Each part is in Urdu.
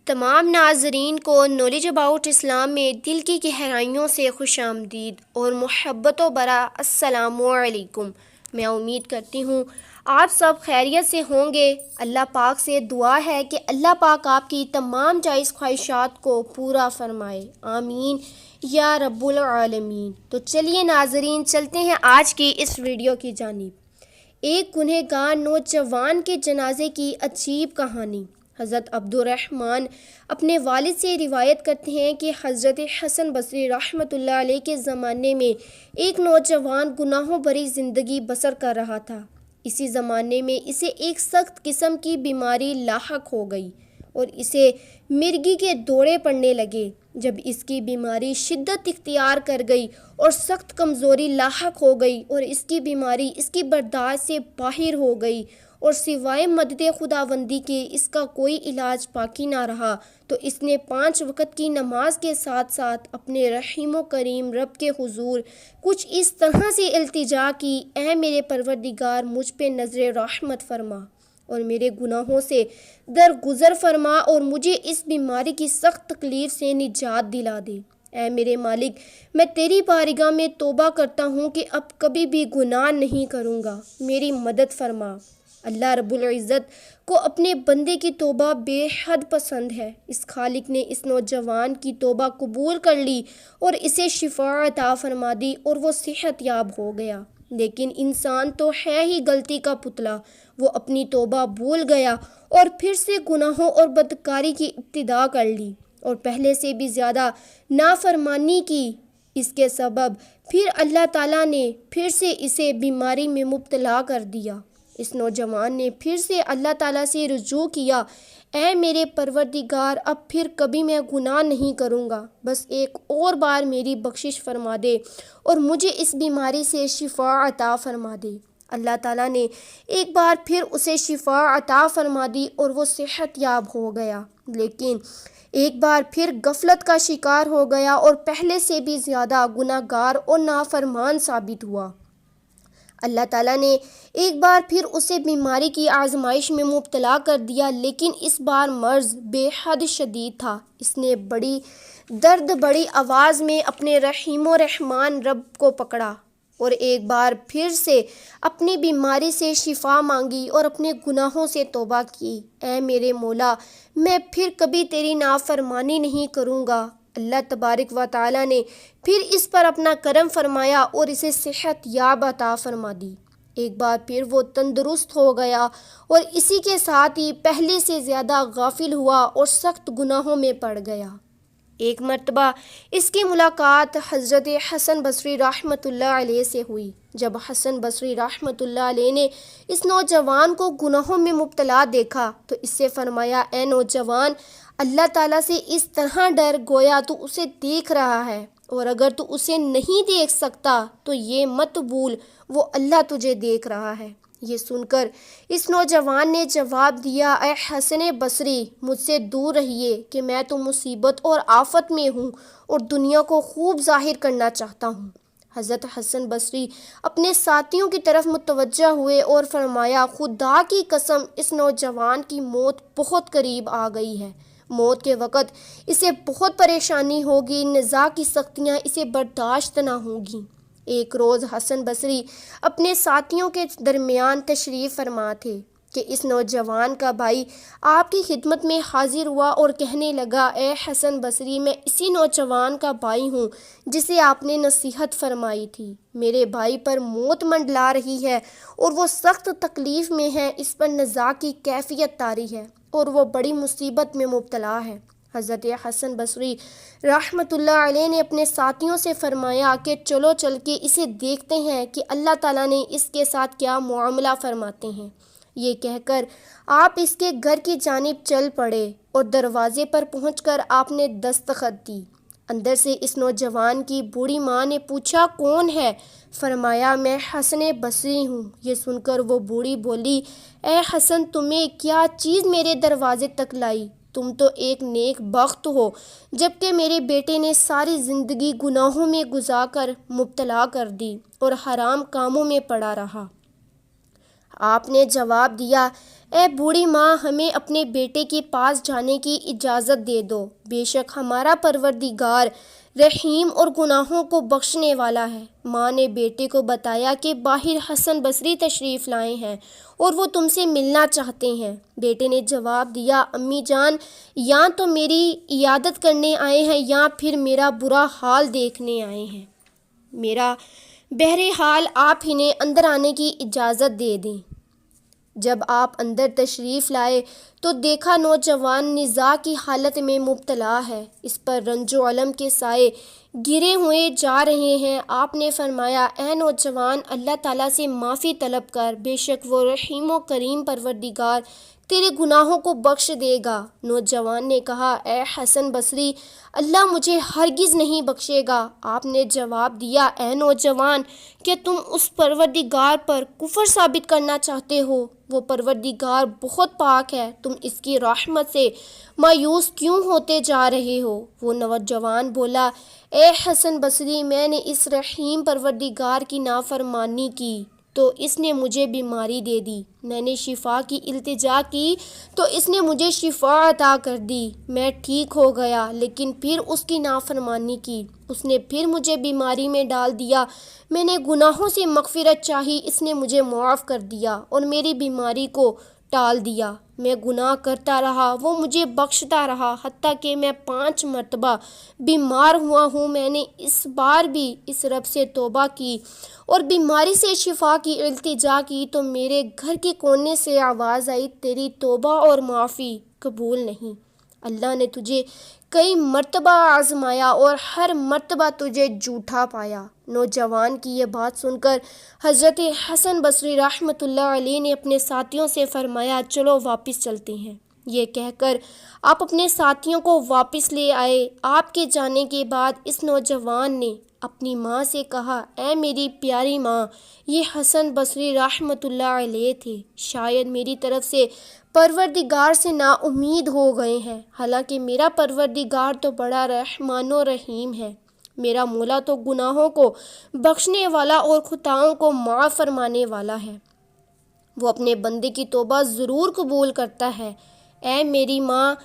تمام ناظرین کو نالج اباؤٹ اسلام میں دل کی گہرائیوں سے خوش آمدید اور محبت و برا السلام علیکم۔ میں امید کرتی ہوں آپ سب خیریت سے ہوں گے۔ اللہ پاک سے دعا ہے کہ اللہ پاک آپ کی تمام جائز خواہشات کو پورا فرمائے، آمین یا رب العالمین۔ تو چلیے ناظرین، چلتے ہیں آج کی اس ویڈیو کی جانب۔ ایک گنہگار نوجوان کے جنازے کی عجیب کہانی۔ حضرت عبد الرحمن اپنے والد سے روایت کرتے ہیں کہ حضرت حسن بصری رحمۃ اللہ علیہ کے زمانے میں ایک نوجوان گناہوں بھری زندگی بسر کر رہا تھا۔ اسی زمانے میں اسے ایک سخت قسم کی بیماری لاحق ہو گئی اور اسے مرگی کے دورے پڑنے لگے۔ جب اس کی بیماری شدت اختیار کر گئی اور سخت کمزوری لاحق ہو گئی اور اس کی بیماری اس کی برداشت سے باہر ہو گئی اور سوائے مدد خداوندی کے اس کا کوئی علاج باقی نہ رہا، تو اس نے 5 وقت کی نماز کے ساتھ ساتھ اپنے رحیم و کریم رب کے حضور کچھ اس طرح سے التجا کی: اے میرے پروردگار، مجھ پہ نظر رحمت فرما اور میرے گناہوں سے درگزر فرما اور مجھے اس بیماری کی سخت تکلیف سے نجات دلا دے۔ اے میرے مالک، میں تیری بارگاہ میں توبہ کرتا ہوں کہ اب کبھی بھی گناہ نہیں کروں گا، میری مدد فرما۔ اللہ رب العزت کو اپنے بندے کی توبہ بے حد پسند ہے۔ اس خالق نے اس نوجوان کی توبہ قبول کر لی اور اسے شفا عطا فرما دی اور وہ صحت یاب ہو گیا۔ لیکن انسان تو ہے ہی غلطی کا پتلا، وہ اپنی توبہ بھول گیا اور پھر سے گناہوں اور بدکاری کی ابتدا کر لی اور پہلے سے بھی زیادہ نافرمانی کی۔ اس کے سبب پھر اللہ تعالیٰ نے پھر سے اسے بیماری میں مبتلا کر دیا۔ اس نوجوان نے پھر سے اللہ تعالیٰ سے رجوع کیا: اے میرے پروردگار، اب پھر کبھی میں گناہ نہیں کروں گا، بس ایک اور بار میری بخشش فرما دے اور مجھے اس بیماری سے شفا عطا فرما دے۔ اللہ تعالیٰ نے ایک بار پھر اسے شفا عطا فرما دی اور وہ صحت یاب ہو گیا، لیکن ایک بار پھر غفلت کا شکار ہو گیا اور پہلے سے بھی زیادہ گناہ گار اور نافرمان ثابت ہوا۔ اللہ تعالیٰ نے ایک بار پھر اسے بیماری کی آزمائش میں مبتلا کر دیا، لیکن اس بار مرض بے حد شدید تھا۔ اس نے بڑی آواز میں اپنے رحیم و رحمان رب کو پکڑا اور ایک بار پھر سے اپنی بیماری سے شفا مانگی اور اپنے گناہوں سے توبہ کی: اے میرے مولا، میں پھر کبھی تیری نافرمانی نہیں کروں گا۔ اللہ تبارک و تعالیٰ نے پھر اس پر اپنا کرم فرمایا اور اسے صحت یاب عطا فرما دی۔ ایک بار پھر وہ تندرست ہو گیا اور اسی کے ساتھ ہی پہلے سے زیادہ غافل ہوا اور سخت گناہوں میں پڑ گیا۔ ایک مرتبہ اس کی ملاقات حضرت حسن بصری رحمۃ اللہ علیہ سے ہوئی۔ جب حسن بصری رحمۃ اللہ علیہ نے اس نوجوان کو گناہوں میں مبتلا دیکھا تو اس سے فرمایا: اے نوجوان، اللہ تعالیٰ سے اس طرح ڈر گویا تو اسے دیکھ رہا ہے، اور اگر تو اسے نہیں دیکھ سکتا تو یہ مت بھول وہ اللہ تجھے دیکھ رہا ہے۔ یہ سن کر اس نوجوان نے جواب دیا: اے حسن بصری، مجھ سے دور رہیے کہ میں تو مصیبت اور آفت میں ہوں اور دنیا کو خوب ظاہر کرنا چاہتا ہوں۔ حضرت حسن بصری اپنے ساتھیوں کی طرف متوجہ ہوئے اور فرمایا: خدا کی قسم، اس نوجوان کی موت بہت قریب آ گئی ہے۔ موت کے وقت اسے بہت پریشانی ہوگی، نزاع کی سختیاں اسے برداشت نہ ہوں گی۔ ایک روز حسن بصری اپنے ساتھیوں کے درمیان تشریف فرما تھے کہ اس نوجوان کا بھائی آپ کی خدمت میں حاضر ہوا اور کہنے لگا: اے حسن بصری، میں اسی نوجوان کا بھائی ہوں جسے آپ نے نصیحت فرمائی تھی۔ میرے بھائی پر موت منڈلا رہی ہے اور وہ سخت تکلیف میں ہے، اس پر نزاع کی کیفیت طاری ہے اور وہ بڑی مصیبت میں مبتلا ہے۔ حضرت حسن بصری رحمۃ اللہ علیہ نے اپنے ساتھیوں سے فرمایا کہ چلو چل کے اسے دیکھتے ہیں کہ اللہ تعالیٰ نے اس کے ساتھ کیا معاملہ فرماتے ہیں۔ یہ کہہ کر آپ اس کے گھر کی جانب چل پڑے اور دروازے پر پہنچ کر آپ نے دستخط دی۔ اندر سے اس نوجوان کی بوڑھی ماں نے پوچھا: کون ہے؟ فرمایا: میں حسن بصری ہوں۔ یہ سن کر وہ بوڑھی بولی: اے حسن، تمہیں کیا چیز میرے دروازے تک لائی؟ تم تو ایک نیک بخت ہو، جبکہ میرے بیٹے نے ساری زندگی گناہوں میں گزار کر مبتلا کر دی اور حرام کاموں میں پڑا رہا۔ آپ نے جواب دیا: اے بوڑھی ماں، ہمیں اپنے بیٹے کے پاس جانے کی اجازت دے دو، بے شک ہمارا پروردگار رحیم اور گناہوں کو بخشنے والا ہے۔ ماں نے بیٹے کو بتایا کہ باہر حسن بصری تشریف لائے ہیں اور وہ تم سے ملنا چاہتے ہیں۔ بیٹے نے جواب دیا، امی جان، یا تو میری عیادت کرنے آئے ہیں یا پھر میرا برا حال دیکھنے آئے ہیں۔ بہرحال آپ انہیں اندر آنے کی اجازت دے دیں۔ جب آپ اندر تشریف لائے تو دیکھا نوجوان نزاع کی حالت میں مبتلا ہے، اس پر رنج و الم کے سائے گرے ہوئے جا رہے ہیں۔ آپ نے فرمایا، اے نوجوان، اللہ تعالیٰ سے معافی طلب کر، بے شک وہ رحیم و کریم پروردگار تیرے گناہوں کو بخش دے گا۔ نوجوان نے کہا، اے حسن بصری، اللہ مجھے ہرگز نہیں بخشے گا۔ آپ نے جواب دیا، اے نوجوان، کیا تم اس پروردگار پر کفر ثابت کرنا چاہتے ہو؟ وہ پروردگار بہت پاک ہے، تم اس کی رحمت سے مایوس کیوں ہوتے جا رہے ہو؟ وہ نوجوان بولا، اے حسن بصری، میں نے اس رحیم پروردگار کی نافرمانی کی تو اس نے مجھے بیماری دے دی، میں نے شفا کی التجا کی تو اس نے مجھے شفا عطا کر دی، میں ٹھیک ہو گیا، لیکن پھر اس کی نافرمانی کی، اس نے پھر مجھے بیماری میں ڈال دیا، میں نے گناہوں سے مغفرت چاہی، اس نے مجھے معاف کر دیا اور میری بیماری کو ٹال دیا، میں گناہ کرتا رہا، وہ مجھے بخشتا رہا، حتیٰ کہ میں 5 مرتبہ بیمار ہوا ہوں، میں نے اس بار بھی اس رب سے توبہ کی اور بیماری سے شفا کی التجا کی تو میرے گھر کے کونے سے آواز آئی، تیری توبہ اور معافی قبول نہیں۔ اللہ نے تجھے کئی مرتبہ آزمایا اور ہر مرتبہ تجھے جھوٹا پایا۔ نوجوان کی یہ بات سن کر حضرت حسن بصری رحمۃ اللہ علیہ نے اپنے ساتھیوں سے فرمایا، چلو واپس چلتے ہیں۔ یہ کہہ کر آپ اپنے ساتھیوں کو واپس لے آئے۔ آپ کے جانے کے بعد اس نوجوان نے اپنی ماں سے کہا، اے میری پیاری ماں، یہ حسن بصری رحمۃ اللہ علیہ تھے، شاید میری طرف سے پروردگار سے نا امید ہو گئے ہیں، حالانکہ میرا پروردگار تو بڑا رحمان و رحیم ہے، میرا مولا تو گناہوں کو بخشنے والا اور خطاؤں کو معاف فرمانے والا ہے، وہ اپنے بندے کی توبہ ضرور قبول کرتا ہے۔ اے میری ماں،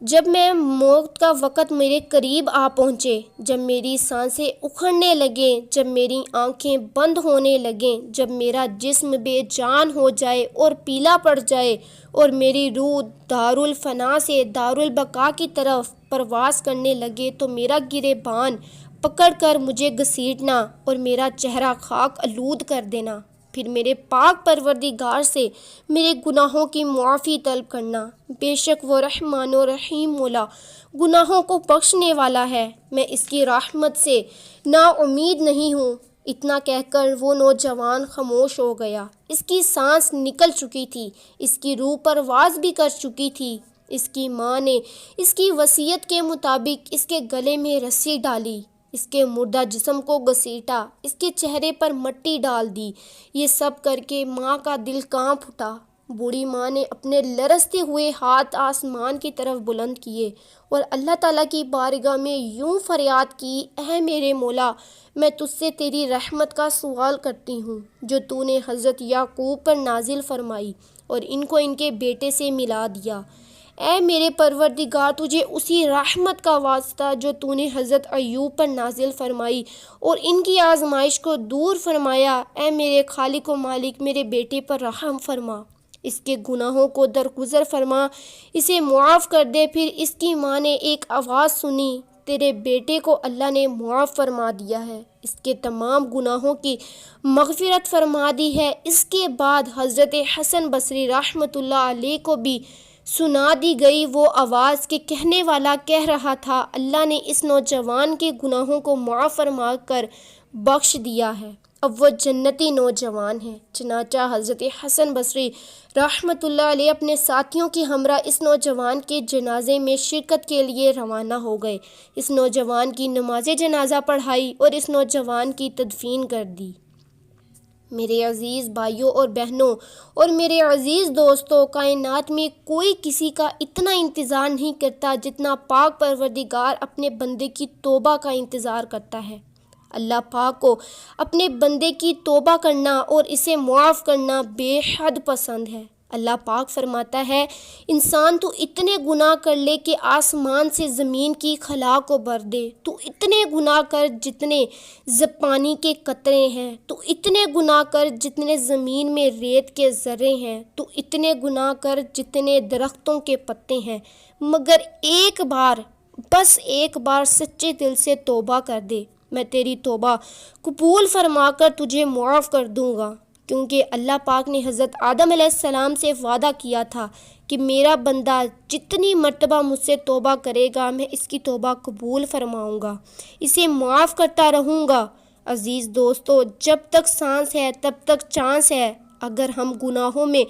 جب میں موت کا وقت میرے قریب آ پہنچے، جب میری سانسیں اکھڑنے لگیں، جب میری آنکھیں بند ہونے لگیں، جب میرا جسم بے جان ہو جائے اور پیلا پڑ جائے اور میری روح دارالفنا سے دارالبقا کی طرف پرواز کرنے لگے تو میرا گریبان پکڑ کر مجھے گھسیٹنا اور میرا چہرہ خاک آلود کر دینا، پھر میرے پاک پروردگار سے میرے گناہوں کی معافی طلب کرنا، بے شک وہ رحمان و رحیم مولا گناہوں کو بخشنے والا ہے، میں اس کی رحمت سے نا امید نہیں ہوں۔ اتنا کہہ کر وہ نوجوان خاموش ہو گیا۔ اس کی سانس نکل چکی تھی، اس کی روح پرواز بھی کر چکی تھی۔ اس کی ماں نے اس کی وصیت کے مطابق اس کے گلے میں رسی ڈالی، اس کے مردہ جسم کو گھسیٹا، اس کے چہرے پر مٹی ڈال دی۔ یہ سب کر کے ماں کا دل کانپ اٹھا۔ بوڑھی ماں نے اپنے لرزتے ہوئے ہاتھ آسمان کی طرف بلند کیے اور اللہ تعالیٰ کی بارگاہ میں یوں فریاد کی، اے میرے مولا، میں تجھ سے تیری رحمت کا سوال کرتی ہوں جو تو نے حضرت یعقوب پر نازل فرمائی اور ان کو ان کے بیٹے سے ملا دیا۔ اے میرے پروردگار، تجھے اسی رحمت کا واسطہ جو تو نے حضرت ایوب پر نازل فرمائی اور ان کی آزمائش کو دور فرمایا، اے میرے خالق و مالک، میرے بیٹے پر رحم فرما، اس کے گناہوں کو درگزر فرما، اسے معاف کر دے۔ پھر اس کی ماں نے ایک آواز سنی، تیرے بیٹے کو اللہ نے معاف فرما دیا ہے، اس کے تمام گناہوں کی مغفرت فرما دی ہے۔ اس کے بعد حضرت حسن بصری رحمۃ اللہ علیہ کو بھی سنا دی گئی وہ آواز کہ کہنے والا کہہ رہا تھا، اللہ نے اس نوجوان کے گناہوں کو معاف فرما کر بخش دیا ہے، اب وہ جنتی نوجوان ہے۔ چنانچہ حضرت حسن بصری رحمۃ اللہ علیہ اپنے ساتھیوں کی ہمراہ اس نوجوان کے جنازے میں شرکت کے لیے روانہ ہو گئے، اس نوجوان کی نماز جنازہ پڑھائی اور اس نوجوان کی تدفین کر دی۔ میرے عزیز بھائیوں اور بہنوں اور میرے عزیز دوستوں، کائنات میں کوئی کسی کا اتنا انتظار نہیں کرتا جتنا پاک پروردگار اپنے بندے کی توبہ کا انتظار کرتا ہے۔ اللہ پاک کو اپنے بندے کی توبہ کرنا اور اسے معاف کرنا بے حد پسند ہے۔ اللہ پاک فرماتا ہے انسان تو اتنے گناہ کر لے کہ آسمان سے زمین کی خلا کو بھر دے، تو اتنے گناہ کر جتنے پانی کے قطرے ہیں، تو اتنے گناہ کر جتنے زمین میں ریت کے ذرے ہیں، تو اتنے گناہ کر جتنے درختوں کے پتے ہیں، مگر ایک بار، بس ایک بار سچے دل سے توبہ کر دے، میں تیری توبہ قبول فرما کر تجھے معاف کر دوں گا۔ کیونکہ اللہ پاک نے حضرت آدم علیہ السلام سے وعدہ کیا تھا کہ میرا بندہ جتنی مرتبہ مجھ سے توبہ کرے گا میں اس کی توبہ قبول فرماؤں گا، اسے معاف کرتا رہوں گا۔ عزیز دوستو، جب تک سانس ہے تب تک چانس ہے۔ اگر ہم گناہوں میں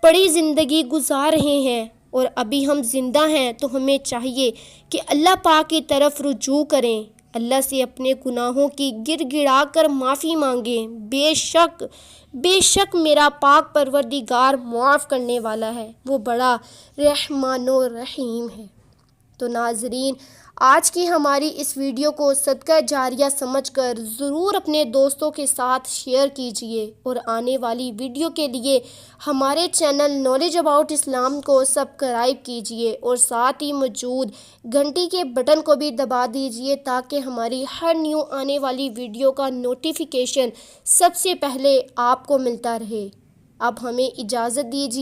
پڑی زندگی گزار رہے ہیں اور ابھی ہم زندہ ہیں تو ہمیں چاہیے کہ اللہ پاک کی طرف رجوع کریں، اللہ سے اپنے گناہوں کی گڑ گڑا کر معافی مانگیں۔ بے شک میرا پاک پروردگار معاف کرنے والا ہے، وہ بڑا رحمان و رحیم ہے۔ تو ناظرین، آج کی ہماری اس ویڈیو کو صدقہ جاریہ سمجھ کر ضرور اپنے دوستوں کے ساتھ شیئر کیجئے، اور آنے والی ویڈیو کے لیے ہمارے چینل نالج اباؤٹ اسلام کو سبسکرائب کیجئے، اور ساتھ ہی موجود گھنٹی کے بٹن کو بھی دبا دیجئے تاکہ ہماری ہر نیو آنے والی ویڈیو کا نوٹیفیکیشن سب سے پہلے آپ کو ملتا رہے۔ اب ہمیں اجازت دیجئے۔